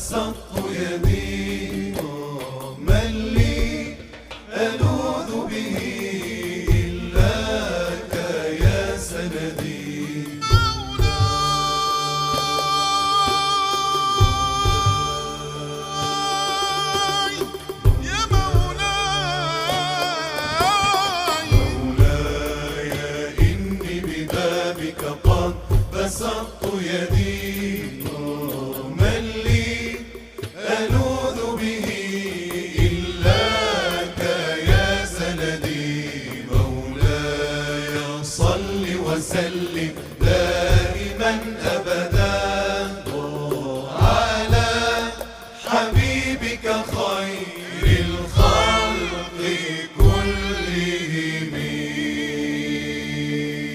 بسطت يدي، من لي ألوذ به إلاك يا سندي. قد بسطت يدي، من لي ألوذ به إلاك يا سندي. مولاي صل وسلم دائما أبدا